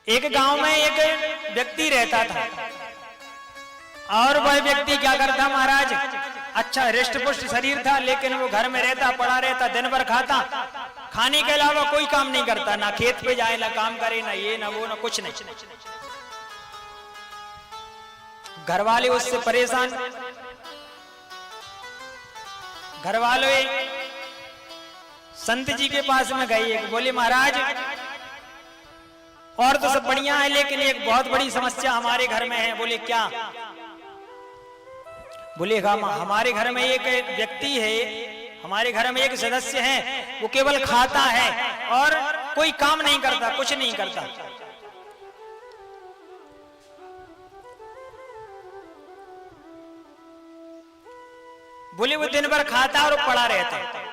एक गांव में एक व्यक्ति रहता था और वह व्यक्ति क्या करता महाराज, अच्छा हृष्ट पुष्ट शरीर था, लेकिन वो घर में रहता, पड़ा रहता, दिन भर खाता, खाने के अलावा कोई काम नहीं करता, ना खेत पे जाए, ना काम करे, ना ये ना वो ना कुछ नहीं। घर वाले उससे परेशान, घर वाले संत जी के पास में गए, बोले महाराज और तो सब बढ़िया है, लेकिन एक बहुत बड़ी समस्या हमारे घर में है। बोले क्या? बोले हमारे घर में एक व्यक्ति है, हमारे घर में एक सदस्य है, वो केवल खाता है और कोई काम नहीं करता, कुछ नहीं करता। बोले वो दिन भर खाता और पड़ा रहता है।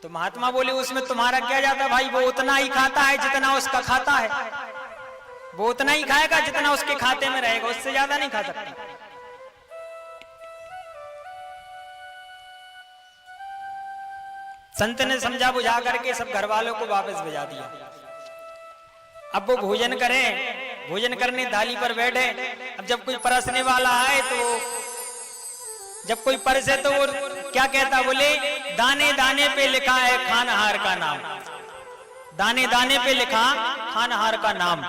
तो महात्मा बोले उसमें तुम्हारा क्या जाता भाई, वो उतना ही खाता है जितना उसका खाता है, वो उतना ही खाएगा जितना उसके खाते में रहेगा, उससे ज्यादा नहीं खा सकता। संत ने समझा बुझा करके सब घर वालों को वापस भेजा दिया। अब वो भोजन करें, भोजन करने थाली पर बैठे। अब जब कोई परसने वाला आए तो जब कोई परसे तो वो क्या कहता, बोले दाने दाने पे लिखा है खानहार का नाम, दाने दाने पे लिखा खानहार का नाम।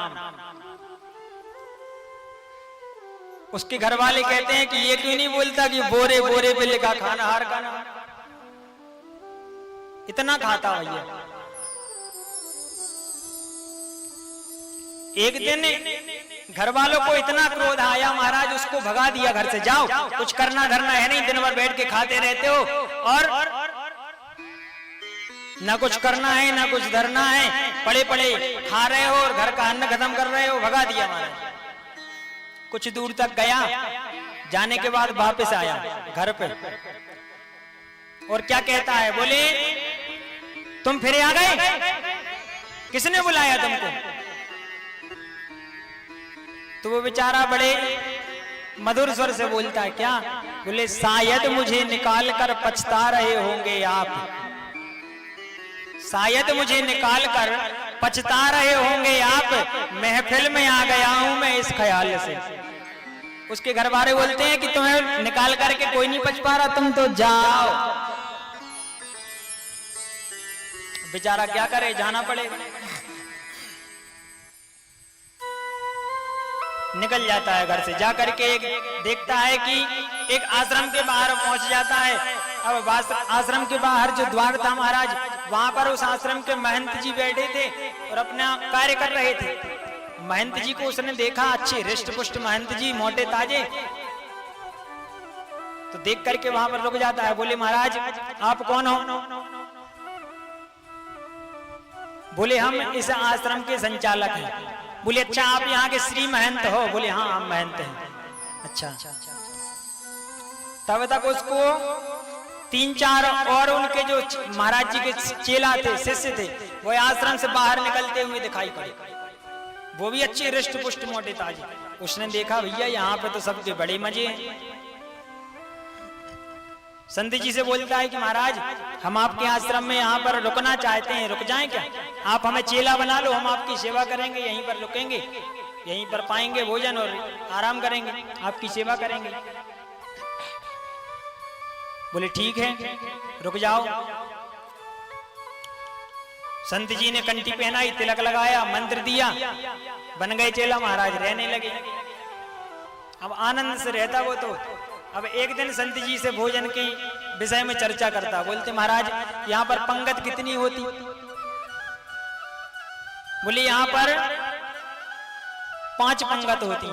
उसके घर वाले कहते हैं कि ये क्यों नहीं बोलता कि बोरे बोरे पे लिखा खानहार का नाम, इतना खाता भैया। एक दिन घर वालों को इतना क्रोध आया, महाराज उसको भगा दिया घर से, जाओ कुछ करना धरना है नहीं, दिन भर बैठ के खाते रहते हो और ना कुछ करना है ना कुछ धरना है, पड़े पड़े खा रहे हो और घर का अन्न खत्म कर रहे हो। भगा दिया महाराज। कुछ दूर तक गया, जाने के बाद वापस आया घर पे और क्या कहता है, बोले तुम फिर आ गए, किसने बुलाया तुमको? तो वो बेचारा बड़े मधुर स्वर से बोलता है, क्या? बोले शायद मुझे निकाल कर पछता रहे होंगे आप, शायद मुझे निकाल कर पछता रहे होंगे आप, महफिल में आ गया हूं मैं इस ख्याल से। उसके घर वाले बोलते हैं कि तुम्हें निकाल करके कोई नहीं पछ पा रहा, तुम तो जाओ। बेचारा क्या करे, जाना पड़ेगा। निकल जाता है घर से, जाकर के एक देखता है कि एक आश्रम के बाहर पहुंच जाता है। अब आश्रम के बाहर जो द्वार था महाराज, वहां पर उस आश्रम के महंत जी बैठे थे और अपना कार्य कर रहे थे। महंत जी को उसने देखा, अच्छे हृष्ट पुष्ट महंत जी, मोटे ताजे, तो देख करके वहां पर रुक जाता है। बोले महाराज आप कौन हो? बोले हम इस आश्रम के संचालक हैं। बोले अच्छा आप यहाँ के श्री महंत हो? बोले हाँ हम महंत हैं। अच्छा। तब तक उसको 3-4 और उनके जो महाराज जी के चेला थे, शिष्य थे, वो आश्रम से बाहर निकलते हुए दिखाई पड़े। वो भी अच्छे हृष्ट पुष्ट मोटे ताजे। उसने देखा भैया यहाँ पे तो सबके बड़े मजे हैं। संत जी से बोलता है कि महाराज हम आपके आश्रम में यहाँ पर रुकना चाहते हैं, रुक जाएं क्या? आप हमें चेला बना लो, हम आपकी सेवा करेंगे, यहीं पर रुकेंगे, यहीं पर पाएंगे भोजन और आराम करेंगे, आपकी सेवा करेंगे। बोले ठीक है रुक जाओ। संत जी ने कंठी पहनाई, तिलक लगाया, मंत्र दिया, बन गए चेला। महाराज रहने लगे, अब आनंद से रहता वो तो। अब एक दिन संत जी से भोजन के विषय में चर्चा करता। बोलते महाराज यहाँ पर पंगत कितनी होती? बोले यहाँ पर 5 पंगत होती।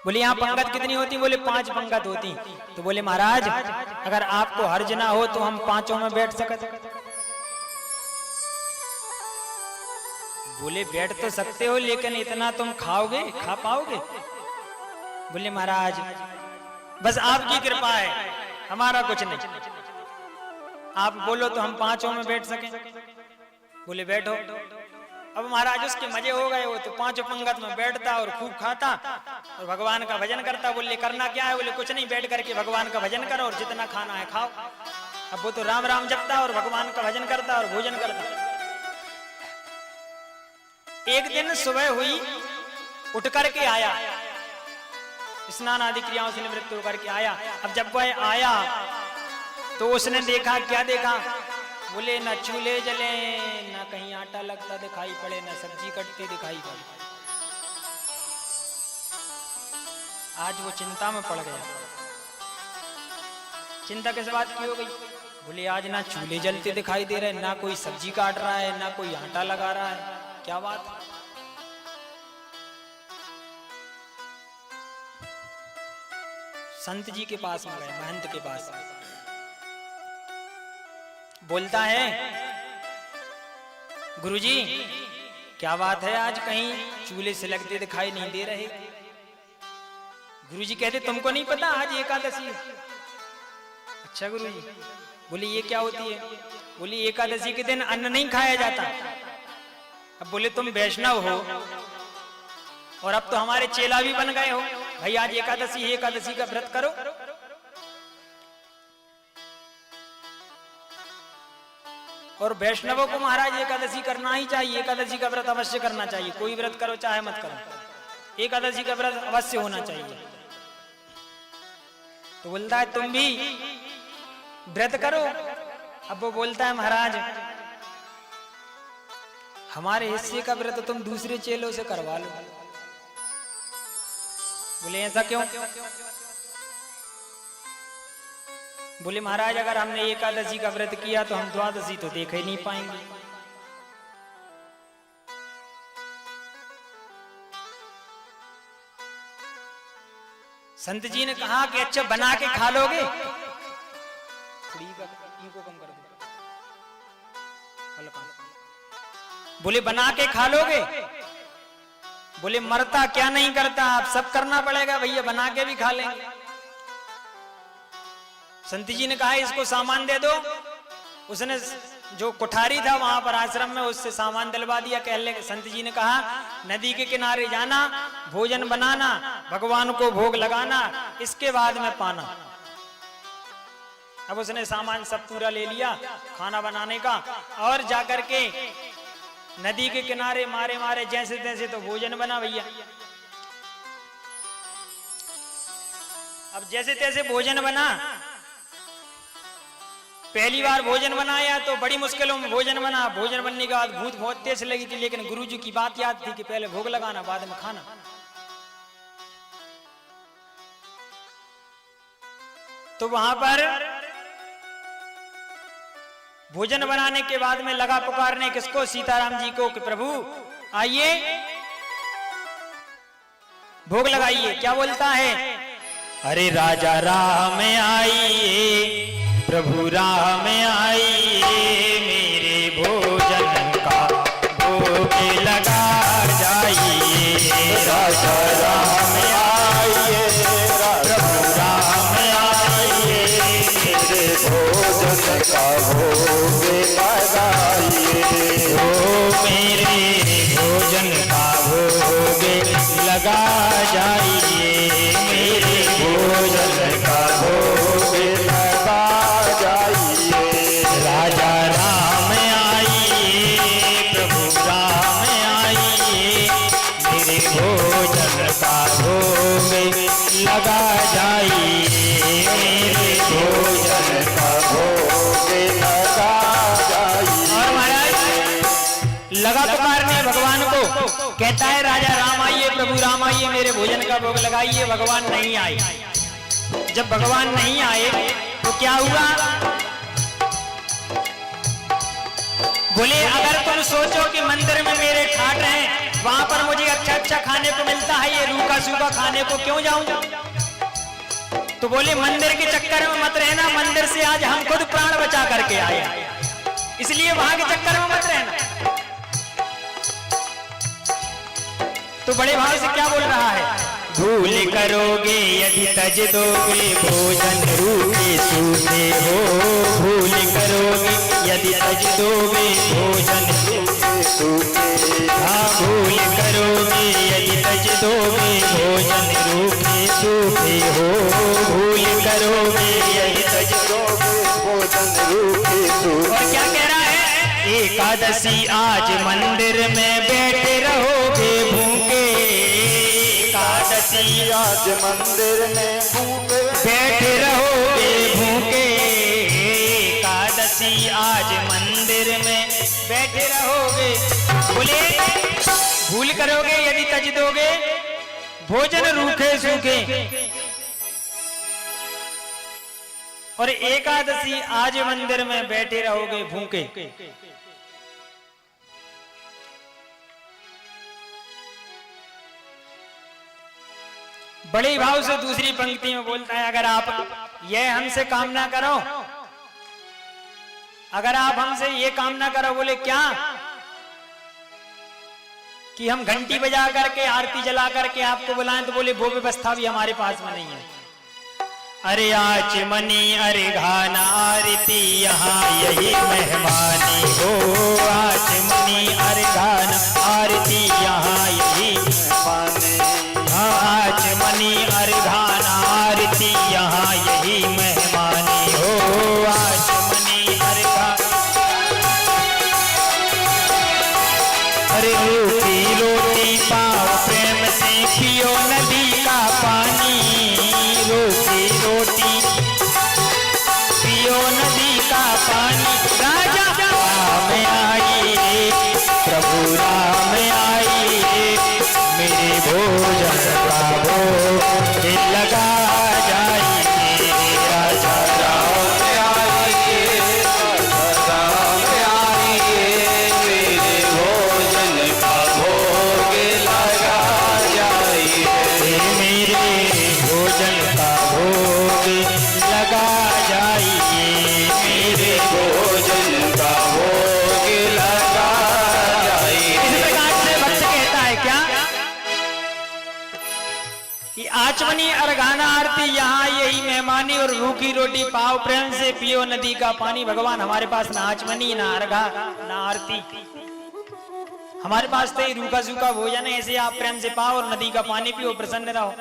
बोले यहाँ पंगत कितनी होती? बोले 5 पंगत होती। तो बोले महाराज अगर आपको हर्ज ना हो तो हम 5 में बैठ सकते। बोले बैठ तो सकते हो, लेकिन इतना तुम खाओगे, खा पाओगे? बोले महाराज बस आपकी कृपा है, हमारा कुछ नहीं, आप बोलो तो हम 5 में बैठ सकें। बोले बैठो। अब महाराज उसके मजे हो गए, वो तो 5 पंगत में बैठता और खूब खाता और भगवान का भजन करता। बोले करना क्या है? बोले कुछ नहीं, बैठ करके भगवान का भजन करो और जितना खाना है खाओ। अब वो तो राम राम जपता और भगवान का भजन करता और भोजन करता। एक दिन सुबह हुई, उठ करके आया, स्नान आदि क्रियाओं से निवृत्त होकर के आया। अब जब वह आया तो उसने देखा, क्या देखा? बोले न चूल्हे जले, न कहीं आटा लगता दिखाई पड़े, न सब्जी कटती दिखाई पड़े। आज वो चिंता में पड़ गया। चिंता किस बात की हो गई? बोले आज ना चूल्हे जलते दिखाई दे रहे, ना कोई सब्जी काट रहा है, ना कोई आटा लगा रहा है, क्या बात है? संत जी के पास में गए, महंत के पास। बोलता है, गुरुजी क्या बात है, आज कहीं चूल्हे से लगते दिखाई नहीं दे रहे। गुरुजी कहते, तुमको नहीं पता आज एकादशी है? अच्छा गुरुजी। बोले ये क्या होती है? बोले एकादशी के दिन अन्न नहीं खाया जाता। अब बोले तुम वैष्णव हो और अब तो हमारे चेला भी बन गए हो, भाई आज एकादशी है, एकादशी का व्रत करो। और वैष्णवों को महाराज एकादशी करना ही चाहिए, एकादशी का व्रत अवश्य करना चाहिए, कोई व्रत करो चाहे मत करो, एकादशी का व्रत अवश्य होना चाहिए। तो बोलता है तुम भी व्रत करो। अब वो बोलता है महाराज हमारे हिस्से का व्रत तुम दूसरे चेलों से करवा लो। बोले ऐसा क्यों? बोले महाराज अगर हमने एकादशी का व्रत किया तो हम द्वादशी तो देख ही नहीं पाएंगे। संत जी ने कहा कि अच्छा बना के खा लोगे? को कम कर दो। बोले बना के खा लोगे? बोले मरता क्या नहीं करता, आप सब करना पड़ेगा भैया, बना के भी खा लेंगे। संत जी ने कहा इसको सामान दे दो। उसने जो कुठारी था वहां पर आश्रम में, उससे सामान दिलवा दिया। संत जी ने कहा नदी के किनारे जाना, भोजन बनाना, भगवान को भोग लगाना, इसके बाद में पाना। अब उसने सामान सब पूरा ले लिया खाना बनाने का, और जाकर के नदी के किनारे मारे मारे जैसे तैसे तो भोजन बना भैया। अब जैसे तैसे भोजन बना। पहली बार भोजन बनाया तो बड़ी मुश्किलों में भोजन बना। भोजन बनने के बाद भूख बहुत तेज लगी थी, लेकिन गुरुजी की बात याद थी कि पहले भोग लगाना बाद में खाना। तो वहां पर भोजन बनाने के बाद में लगा पुकारने किसको? सीताराम जी को कि प्रभु आइए भोग लगाइए। क्या बोलता है? अरे राजा राम आइए, प्रभु राम आइए, मेरे भोजन का भोग लगा जाइए। राजा राम आइए, प्रभु राम आइए, मेरे भोजन का भोग लगाइए। ओ मेरे भोजन का भोग लगा जाइए, मेरे भोजन का भोग लगा जाइए। राजा राम आइए, प्रभु राम आइए, मेरे भोजन का भोग लगा जाइए, मेरे भोजन का भोग लगा जाइए। और महाराज लगा पुकारने भगवान को, कहता है राजा राम आइए, प्रभु राम आइए, मेरे भोजन का भोग लगाइए। भगवान नहीं आए। जब भगवान नहीं आए तो क्या हुआ? बोले अगर तुम सोचो कि मंदिर में मेरे ठाट हैं, वहां पर मुझे अच्छा अच्छा खाने को मिलता है, ये रूखा सूखा खाने को क्यों जाऊं? तो बोले मंदिर के चक्कर में मत रहना, मंदिर से आज हम खुद प्राण बचा करके आए, इसलिए वहां के चक्कर में मत रहना। तो बड़े भाव से क्या बोल रहा है? भूल करोगे यदि तज दोगे, भोजन रूखे सूखे हो। भूल करोगे यदि तज दोगे, भोजन रूखे सूखे। हाँ भूल करोगे यदि तज दोगे, भोजन रूखे सूखे हो। भूल करोगे यदि तज दोगे, भोजन रूखे सूखे। और क्या कह रहा है? एकादशी आज मंदिर में बैठे रहोगे भूखे। एकादशी आज मंदिर में भूखे बैठे रहोगे भूखे। एकादशी आज मंदिर में बैठे रहोगे। बोले भूल करोगे यदि तज दोगे भोजन रूखे सूखे। और एकादशी आज मंदिर में बैठे रहोगे भूखे। बड़े भाव से दूसरी पंक्ति में बोलता है, अगर आप यह हमसे कामना करो, अगर आप हमसे ये कामना करो। बोले क्या? कि हम घंटी बजा करके आरती जला करके आपको बुलाएं। तो बोले वो व्यवस्था भी हमारे पास में नहीं है। अरे आचमनी अरे घाना आरती यहाँ यही मेहमानी हो। आचमनी अरे घाना आरती यहाँ यही मेहमानी। हाँ आचमनी अरे घाना आरती यहाँ यही मेहमानी हो। आचमनी अरे अरे रोटी रोटी पाओ प्रेम से पियो नदी का पानी। रोटी रोटी पियो नदी का पानी। राजा राम आइए प्रभु राम आइए। मेरे भोजन का भोग लगा जाइए। राजा राम आइए राम आइए मेरे भोजन का भोग लगा जाइए। मेरे भोजन का भोग लगा जाइए। मेरे भोजन का भोग लगा जाइए। इस प्रकार से भक्त कहता है क्या कि आचमनी अर्घाना आरती यहाँ यही मेहमानी। और रूखी रोटी पाओ प्रेम से पियो नदी का पानी। भगवान हमारे पास ना आचमनी ना अर्घा ना आरती, हमारे पास तो ही रूखा सूखा भोजन है। ऐसे आप प्रेम से पाओ और नदी का पानी पियो, प्रसन्न रहो।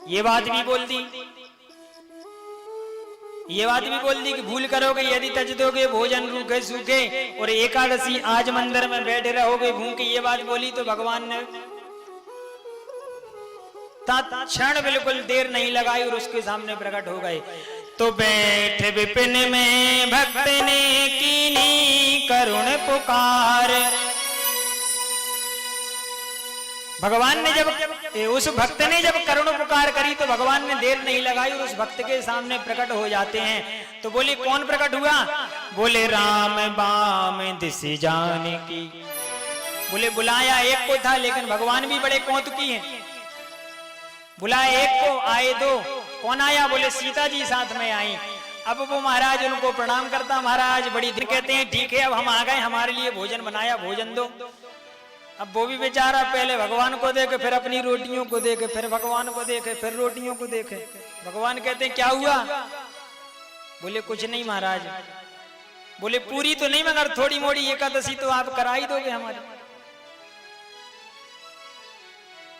ये बात भी बोल दी, ये बात भी बोल दी कि भूल करोगे यदि तज दोगे भोजन रूखे सूखे। और एकादशी आज मंदिर में बैठे रहोगे भूखे। ये बात बोली तो भगवान ने तत्क्षण बिल्कुल देर नहीं लगाई और उसके सामने प्रकट हो गए। तो बैठ विपिन में भक्त ने कीनी करुण पुकार। भगवान ने जब उस भक्त ने जब करुण पुकार करी तो भगवान ने देर नहीं लगाई और उस भक्त के सामने प्रकट हो जाते हैं। तो बोले कौन प्रकट हुआ? बोले राम बाम दिस जाने की। बोले बुलाया एक को था लेकिन भगवान भी बड़े कौतुकी हैं। बुलाया एक को आए दो। कौन आया? बोले सीता जी साथ में आई। अब वो महाराज उनको प्रणाम करता, महाराज बड़ी देर। कहते हैं ठीक है अब हम आ गए, हमारे लिए भोजन बनाया, भोजन दो। अब वो भी बेचारा पहले भगवान को देखे फिर अपनी रोटियों को देखे, फिर भगवान को देखे फिर रोटियों को देखे। भगवान कहते हैं क्या हुआ? बोले कुछ नहीं महाराज। बोले पूरी तो नहीं मगर थोड़ी मोड़ी एकादशी तो आप करा ही दोगे हमारी।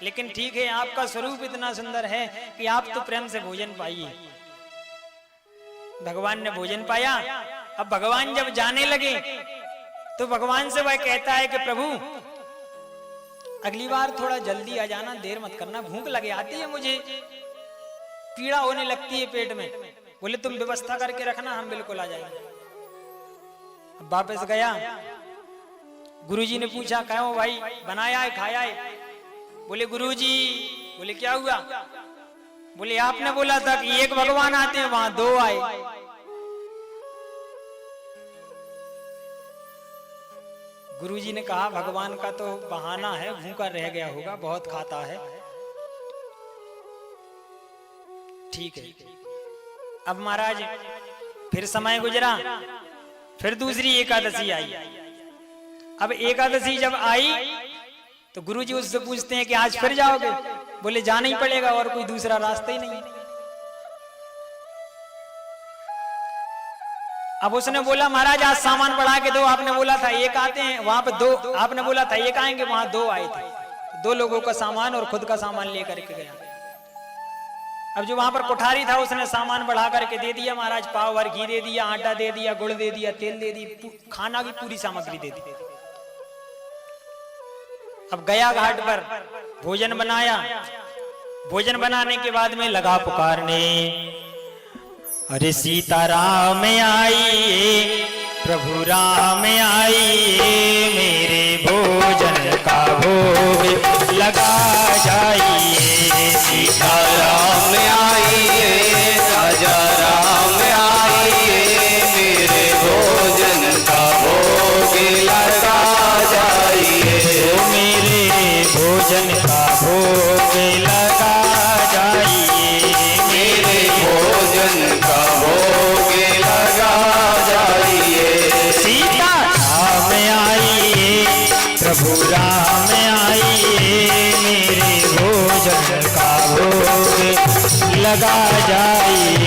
लेकिन ठीक है आपका स्वरूप इतना सुंदर है कि आप तो प्रेम से भोजन पाइए। भगवान ने भोजन पाया। अब भगवान जब जाने लगे तो भगवान से वह कहता है कि प्रभु अगली बार थोड़ा जल्दी आ जाना, देर मत करना, भूख लगे आती है मुझे, पीड़ा होने लगती है पेट में। बोले तुम व्यवस्था करके रखना, हम बिल्कुल आ जाएंगे। अब वापस गया, गुरुजी ने पूछा कहो भाई बनाया है खाया है? बोले गुरुजी। बोले क्या हुआ? बोले आपने बोला था कि एक भगवान आते हैं, वहां दो आए। गुरुजी ने कहा भगवान का तो बहाना है, भूखा रह गया होगा, बहुत खाता है। ठीक है। अब महाराज फिर समय गुजरा, फिर दूसरी एकादशी आई। अब एकादशी जब आई तो गुरुजी उससे पूछते हैं कि आज फिर जाओगे? बोले जाना ही पड़ेगा, और कोई दूसरा रास्ता ही नहीं। अब उसने बोला महाराज आज सामान बढ़ा के दो, आपने बोला था एक आते हैं, वहां पे दो, आपने बोला था एक आएंगे, वहां दो आए थे। दो लोगों का सामान और खुद का सामान लेकर के गया। अब जो वहां पर कोठारी था उसने सामान बढ़ा करके दे दिया महाराज, पाव भर घी दे दिया, आटा दे दिया, गुड़ दे दिया, तेल दे दी, खाना की पूरी सामग्री दे दी। अब गया घाट पर भोजन बनाया, भोजन बनाने के बाद में लगा पुकारने, अरे सीताराम आइए, प्रभु राम आइए, मेरे भोजन का भोग लगा जाइए। सीताराम आइए, राजा राम आइए, मेरे भोजन का भोग लगा जाइए। मेरे भोजन का भोग लगा जाइए, मेरे भोजन का भोग लगा जाइए। सीताराम आइए, प्रभु राम आइए, मेरे भोजन का भोग लगा जाइए,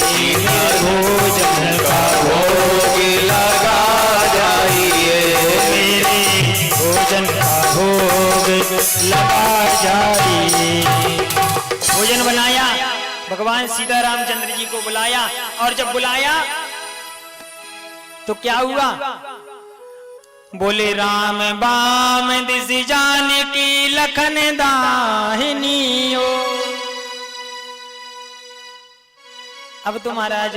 मेरे भोजन का भोग लगा जाइए। मेरे भोजन का भोग लगा जाइए। भोजन बनाया, भगवान सीता रामचंद्र जी को बुलाया, और जब बुलाया तो क्या हुआ? बोले राम बाम दिस जानकी लखन दाहिनी ओ। अब तो महाराज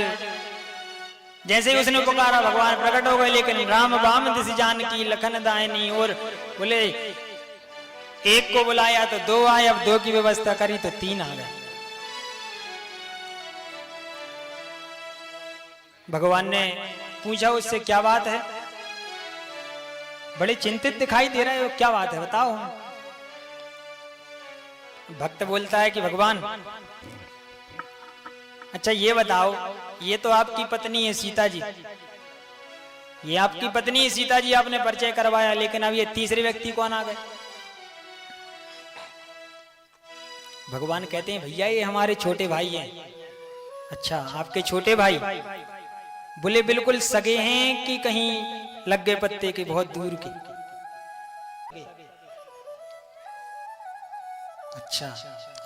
जैसे ही उसने पुकारा भगवान प्रकट हो गए, लेकिन राम बाम दिस जानकी लखन दाहिनी और बोले एक को बुलाया तो दो आए, अब दो की व्यवस्था करी तो तीन आ गए। भगवान ने पूछा उससे क्या बात है? बड़े चिंतित दिखाई दे रहे हो, क्या बात है बताओ। भक्त बोलता है कि भगवान अच्छा ये बताओ, ये तो आपकी पत्नी है सीता जी, ये आपकी पत्नी है सीता जी, आपने परिचय करवाया, लेकिन अब ये तीसरे व्यक्ति कौन आ गए? भगवान कहते हैं भैया ये हमारे छोटे भाई हैं। अच्छा आपके छोटे भाई? बोले बिल्कुल सगे हैं कि कहीं लग गए पत्ते के बहुत दूर के? अच्छा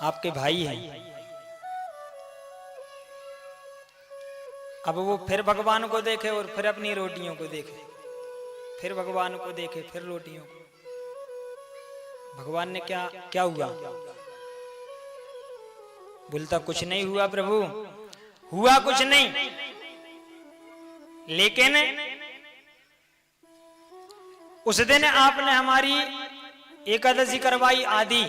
आपके भाई हैं। अब वो फिर भगवान को देखे और फिर अपनी रोटियों को देखे, फिर भगवान को देखे, फिर रोटियों को। भगवान ने क्या क्या हुआ? बोलता कुछ नहीं हुआ प्रभु, हुआ कुछ नहीं, लेकिन उस दिन आपने हमारी एकादशी करवाई आदि,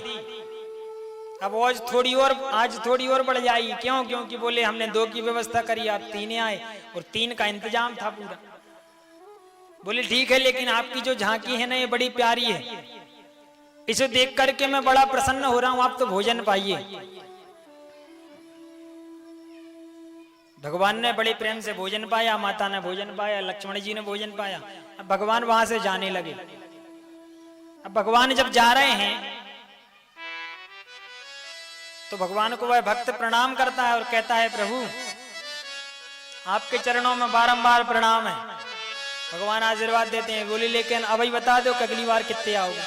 अब आज थोड़ी और बढ़ जाएगी। क्यों? क्योंकि बोले हमने दो की व्यवस्था करी, आप तीन आए और तीन का इंतजाम था पूरा। बोले ठीक है, लेकिन आपकी जो झांकी है ना ये बड़ी प्यारी है, इसे देख करके मैं बड़ा प्रसन्न हो रहा हूं, आप तो भोजन पाइए। भगवान ने बड़े प्रेम से भोजन पाया, माता ने भोजन पाया, लक्ष्मण जी ने भोजन पाया। अब भगवान वहां से जाने लगे। अब भगवान जब जा रहे हैं तो भगवान को वह भक्त प्रणाम करता है और कहता है प्रभु आपके चरणों में बारंबार प्रणाम है। भगवान आशीर्वाद देते हैं। बोले लेकिन अभी बता दो कि अगली बार कितने आओगे,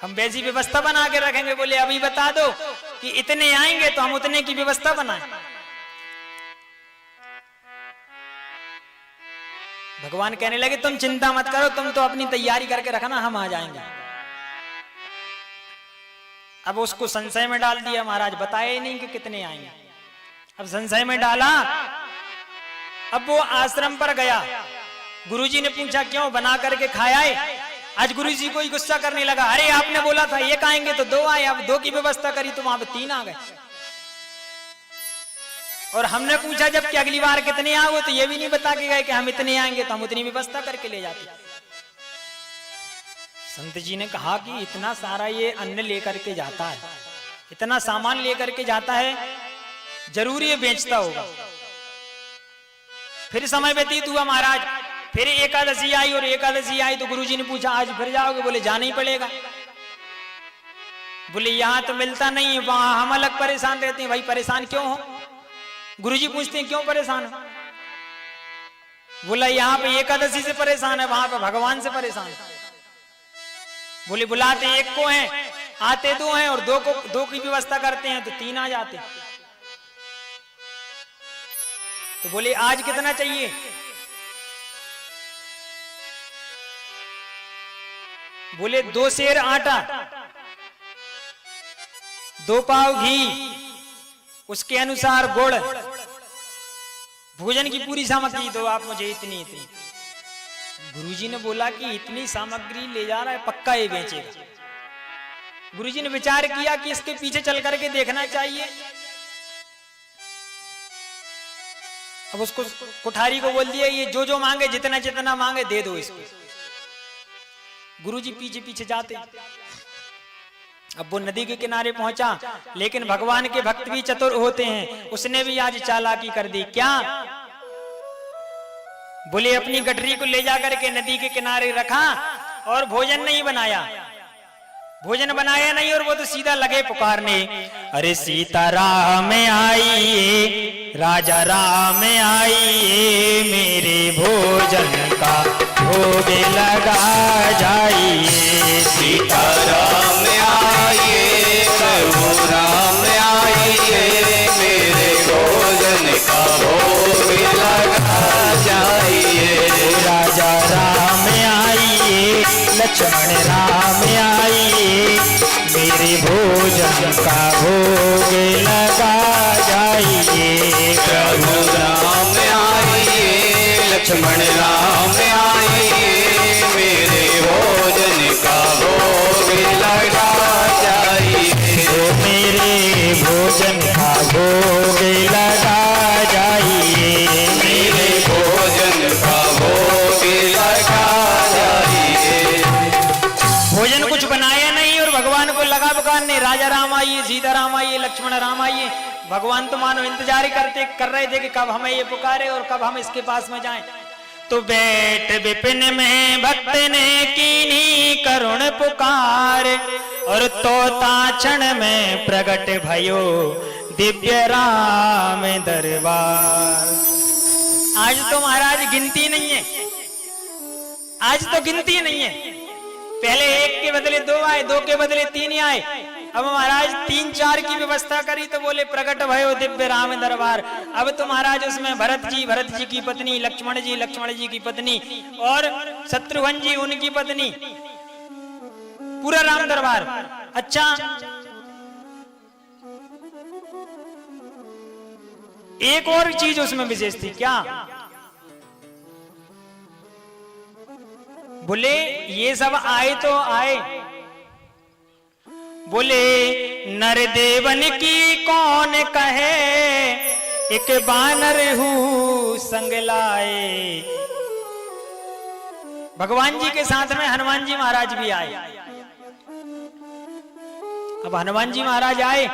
हम वैसी व्यवस्था बना के रखेंगे। बोले अभी बता दो कि इतने आएंगे तो हम उतने की व्यवस्था बनाएं। भगवान कहने लगे तुम चिंता मत करो, तुम तो अपनी तैयारी करके रखना, हम आ जाएंगे। अब उसको संशय में डाल दिया महाराज, बताए ही नहीं कि कितने आएंगे। अब संशय में डाला, अब वो आश्रम पर गया, गुरुजी ने पूछा क्यों, बना करके खाया है? आज गुरुजी को ही गुस्सा करने लगा, अरे आपने बोला था एक आएंगे तो दो आए, अब दो की व्यवस्था करी तो वहां पे तीन आ गए। और हमने पूछा जब कि अगली बार कितने आओगे तो ये भी नहीं बता के गए कि हम इतने आएंगे तो हम उतनी व्यवस्था करके ले जाते। संत जी ने कहा कि इतना सारा ये अन्न लेकर के जाता है, इतना सामान लेकर के जाता है, जरूर ये बेचता होगा। फिर समय व्यतीत हुआ महाराज, फिर एकादशी आई और एकादशी आई तो गुरुजी ने पूछा आज फिर जाओगे? बोले जाना ही पड़ेगा। बोले यहां तो मिलता नहीं है, वहां हम अलग परेशान रहते हैं। भाई परेशान क्यों हो? गुरुजी पूछते हैं क्यों परेशान हो? बोला यहाँ पे एकादशी से परेशान है, वहां पे भगवान से परेशान है। बोले बुलाते एक को हैं, आते 2 हैं और 2 की व्यवस्था करते हैं तो 3 आ जाते। तो बोले आज कितना चाहिए? बोले 2 सेर आटा, 2 पाव घी, उसके अनुसार गुड़, भोजन की पूरी सामग्री दो आप मुझे इतनी इतनी। गुरुजी ने बोला कि इतनी सामग्री ले जा रहा है, पक्का ये बेचेगा। गुरुजी ने विचार किया कि इसके पीछे चल करके देखना चाहिए। अब उसको कुठारी को बोल दिया ये जो मांगे, जितना जितना मांगे दे दो इसको। गुरुजी पीछे पीछे जाते। अब वो नदी के किनारे पहुंचा, लेकिन भगवान के भक्त भी चतुर होते हैं, उसने भी आज चालाकी कर दी। क्या? बोले अपनी गठरी को ले जाकर के नदी के किनारे रखा और भोजन नहीं बनाया, भोजन बनाया नहीं, और वो तो सीधा लगे पुकारने, अरे सीता राम आइए, राजा राम आइए, मेरे भोजन का भोग लगा जाइए। सीता राम आइए, प्रभु राम आइए, मेरे भोजन का भोग लगा जाइए। राजा राम आइए, लक्ष्मण राम आइए, मेरे भोजन का भोग लगा जाइए। प्रभु राम आइए, लक्ष्मण राम आइए, मेरे भोजन का भोग लगा जाइए। मेरे भोजन का भोग लगा जाइए। मेरे भोजन का भोग लगा जाइए। भोजन कुछ बनाया नहीं और भगवान को लगा पुकारने, राजा राम आइए, सीता राम आइए, लक्ष्मण राम आइए। भगवान तो मानो इंतजार ही कर रहे थे कि कब हमें ये पुकारे और कब हम इसके पास में जाएं। तो बैठ विपिन में भक्त ने कीनी करुण पुकार, और तोता क्षण में प्रगट भयो दिव्य राम दरबार। आज तो महाराज गिनती नहीं है, आज तो गिनती नहीं है। पहले 1 के बदले 2 आए, 2 के बदले 3 आए, अब महाराज 3-4 की व्यवस्था करी तो बोले प्रकट भयो दिव्य राम दरबार। अब तो महाराज उसमें भरत जी की पत्नी, लक्ष्मण जी की पत्नी, और शत्रुघ्न जी उनकी पत्नी, पूरा राम दरबार। अच्छा, एक और चीज उसमें विशेष थी। क्या? बोले ये सब आए तो आए, बोले नर देवन की कौन कहे, एक बानर हूँ संग लाए। भगवान जी के साथ में हनुमान जी महाराज भी आए। अब हनुमान जी महाराज आए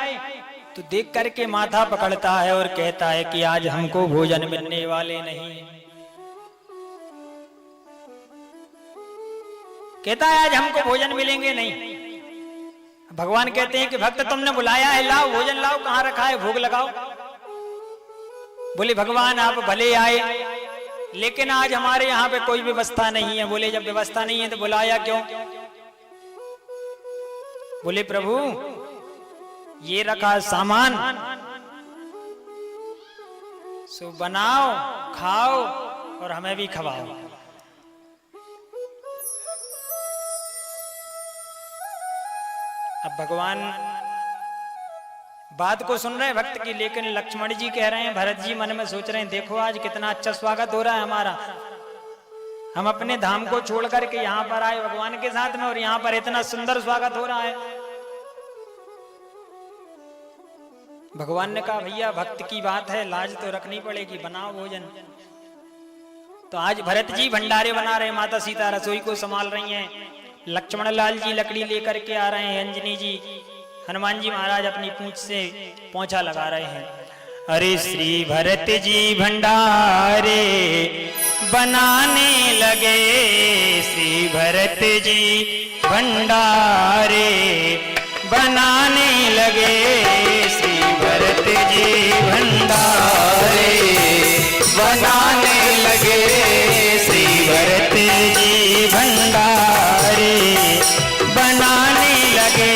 तो देख करके माथा पकड़ता है और कहता है कि आज हमको भोजन मिलने वाले नहीं। कहता है आज हमको भोजन मिलेंगे नहीं। भगवान कहते हैं कि भक्त तुमने बुलाया है, लाओ भोजन लाओ, कहां रखा है, भोग लगाओ। बोले भगवान आप भले आए, लेकिन आज हमारे यहाँ पे कोई व्यवस्था नहीं है। बोले जब व्यवस्था नहीं है तो बुलाया क्यों? बोले प्रभु ये रखा सामान, सो बनाओ, खाओ और हमें भी खवाओ। अब भगवान बात को सुन रहे हैं भक्त की, लेकिन लक्ष्मण जी कह रहे हैं, भरत जी मन में सोच रहे हैं, देखो आज कितना अच्छा स्वागत हो रहा है हमारा। हम अपने धाम को छोड़ करके यहाँ पर आए भगवान के साथ में, और यहाँ पर इतना सुंदर स्वागत हो रहा है। भगवान ने कहा भैया भक्त की बात है, लाज तो रखनी पड़ेगी, बनाओ भोजन। तो आज भरत जी भंडारे बना रहे हैं, माता सीता रसोई को संभाल रही हैं, लक्ष्मण लाल जी लकड़ी लेकर के आ रहे हैं, अंजनी जी, हनुमान जी महाराज अपनी पूंछ से पोंछा लगा रहे हैं। अरे श्री भरत जी भंडारे बनाने लगे, श्री भरत जी भंडारे बनाने लगे, श्री भरत जी भंडारे बनाने लगे, श्री भरत जी भंडारे बनाने लगे,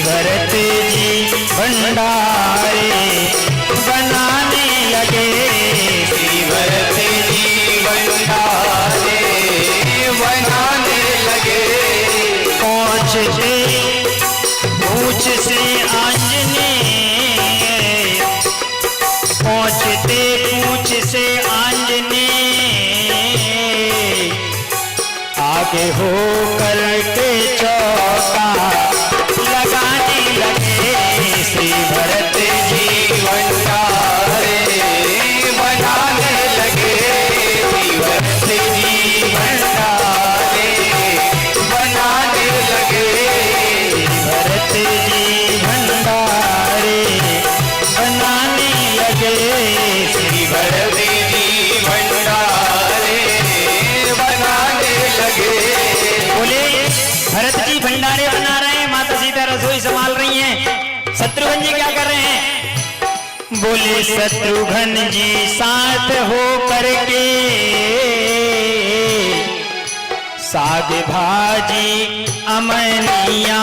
भरत जी भंडारे बनाने लगे। श्री भरत जी भंडारे बनाने लगे। पहुँचते पूछ से आंजनेय, पहुँचते पूछ से आंजनेय, आगे हो करके चौका लगाने लगे। श्री भरत जी भंडारे बनाने लगे। श्री भरत जी भंडारे बनाने लगे। भरत जी भंडारे बनाने लगे। श्री भरत जी भंडारे बनाने लगे। बोले भरत जी भंडारे बना रहे हैं, माता सीता रसोई संभाल रही हैं, शत्रुघ्न जी क्या कर रहे हैं? बोले शत्रुघ्न जी साथ हो करके साग भाजी अमनिया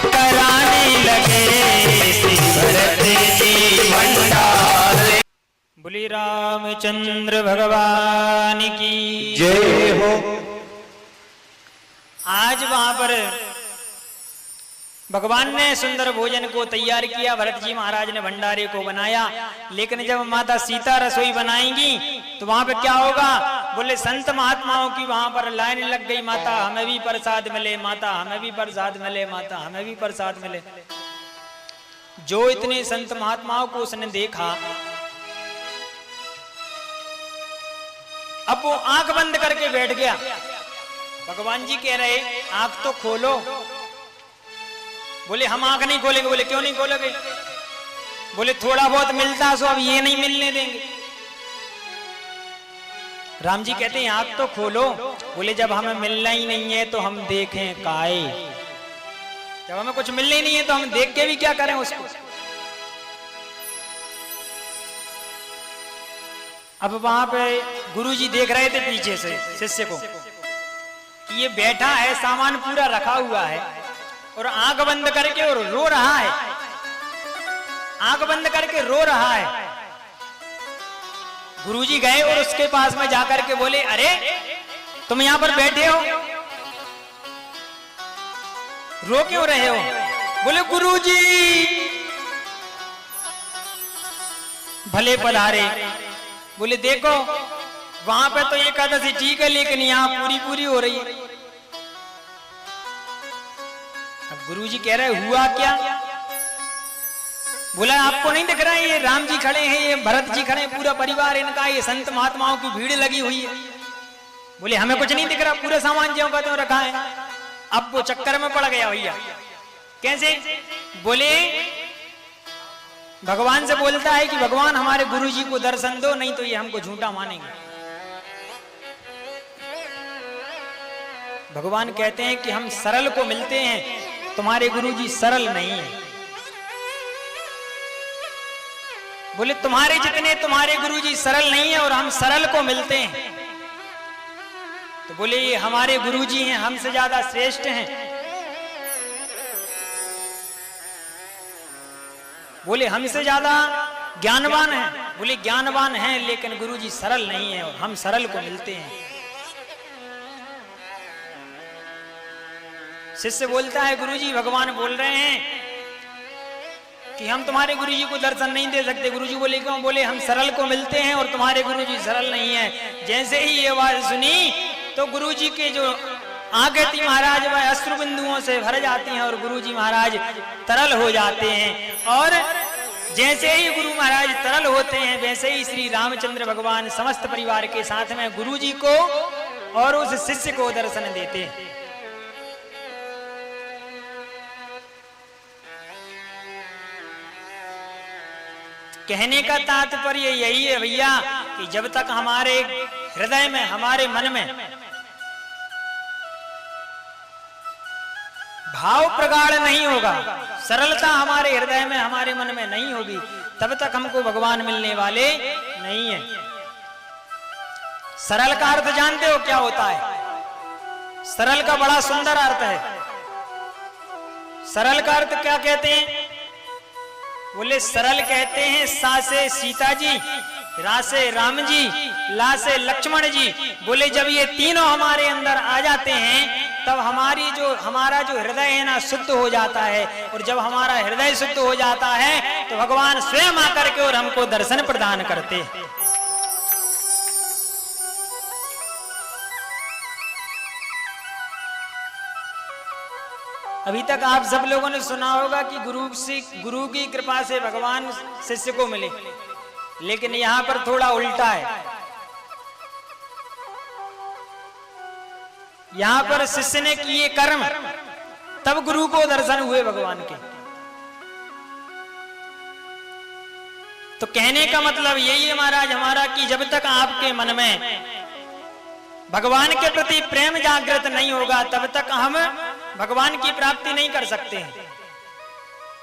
कराने लगे। श्री भरत जी भंडारे बोले रामचंद्र भगवान की जय हो। आज वहां पर भगवान ने सुंदर भोजन को तैयार किया, भरत जी महाराज ने भंडारे को बनाया। लेकिन जब माता सीता रसोई बनाएंगी तो वहां पे क्या होगा? बोले संत महात्माओं की वहां पर लाइन लग गई, माता हमें भी प्रसाद मिले, माता हमें भी प्रसाद मिले, माता हमें भी प्रसाद मिले। जो इतने संत महात्माओं को उसने देखा, अब वो आंख बंद करके बैठ गया। भगवान जी कह रहे आंख तो खोलो। बोले हम आंख नहीं खोलेंगे। बोले क्यों नहीं खोलोगे? बोले थोड़ा बहुत मिलता सो अब ये नहीं मिलने देंगे। राम जी कहते हैं आंख तो खोलो। बोले जब हमें मिलना ही नहीं है तो हम देखें काहे? जब हमें कुछ मिलना ही नहीं है तो हम देख के भी क्या करें उसको? अब वहां पे गुरुजी देख रहे थे पीछे से शिष्य को कि ये बैठा है, सामान पूरा रखा हुआ है और आंख बंद करके और रो रहा है, आंख बंद करके रो रहा है। गुरुजी गए और उसके पास में जाकर के बोले अरे तुम यहां पर बैठे हो, रो क्यों रहे हो? बोले गुरुजी भले पधारे। बोले देखो वहां पे तो एकादशी ठीक है लेकिन यहाँ पूरी पूरी हो रही है। अब गुरुजी कह रहे हुआ क्या? बोला आपको नहीं दिख रहा है ये राम जी खड़े हैं, ये भरत जी खड़े हैं, पूरा परिवार इनका, ये संत महात्माओं की भीड़ लगी हुई है। बोले हमें कुछ नहीं दिख रहा, पूरा सामान ज्यों का त्यों रखा है। अब वो चक्कर में पड़ गया भैया। कैसे? बोले भगवान से बोलता है कि भगवान हमारे गुरुजी को दर्शन दो, नहीं तो ये हमको झूठा मानेंगे। भगवान कहते हैं कि हम सरल को मिलते हैं, तुम्हारे गुरुजी सरल नहीं है। बोले तुम्हारे जितने तुम्हारे गुरुजी सरल नहीं है और हम सरल को मिलते हैं। तो बोले ये हमारे गुरुजी हैं, हमसे ज्यादा श्रेष्ठ हैं। बोले हमसे ज्यादा ज्ञानवान हैं। बोले ज्ञानवान हैं लेकिन गुरुजी सरल नहीं है और हम सरल को मिलते हैं। शिष्य बोलता है गुरुजी भगवान बोल रहे हैं कि हम तुम्हारे गुरुजी को दर्शन नहीं दे सकते। गुरुजी बोले क्यों? बोले हम सरल को मिलते हैं और तुम्हारे गुरुजी सरल नहीं है। जैसे ही ये बात सुनी तो गुरुजी के जो आंखें थी महाराज वह अश्रु बिंदुओं से भर जाती हैं और गुरुजी महाराज तरल हो जाते हैं। और जैसे ही गुरु महाराज तरल होते हैं वैसे ही श्री रामचंद्र भगवान समस्त परिवार के साथ में गुरुजी को और उस शिष्य को दर्शन देते हैं। कहने का तात्पर्य यही है भैया कि जब तक हमारे हृदय में, हमारे मन में भाव प्रगाढ़ नहीं होगा, सरलता हमारे हृदय में, हमारे मन में नहीं होगी, तब तक हमको भगवान मिलने वाले नहीं है। सरल का अर्थ जानते हो क्या होता है? सरल का बड़ा सुंदर अर्थ है। सरल का अर्थ क्या कहते हैं? बोले सरल कहते हैं सा से सीता जी, रा से राम जी, ला से लक्ष्मण जी। बोले जब ये तीनों हमारे अंदर आ जाते हैं तब हमारा जो हृदय है ना शुद्ध हो जाता है। और जब हमारा हृदय शुद्ध हो जाता है तो भगवान स्वयं आकर के और हमको दर्शन प्रदान करते हैं। अभी तक आप सब लोगों ने सुना होगा कि गुरु की कृपा से भगवान शिष्य को मिले, लेकिन यहां पर थोड़ा उल्टा है। यहां पर शिष्य ने किए कर्म तब गुरु को दर्शन हुए भगवान के। तो कहने का मतलब यही है महाराज हमारा कि जब तक आपके मन में भगवान के प्रति प्रेम जागृत नहीं होगा तब तक हम भगवान की प्राप्ति नहीं कर सकते हैं।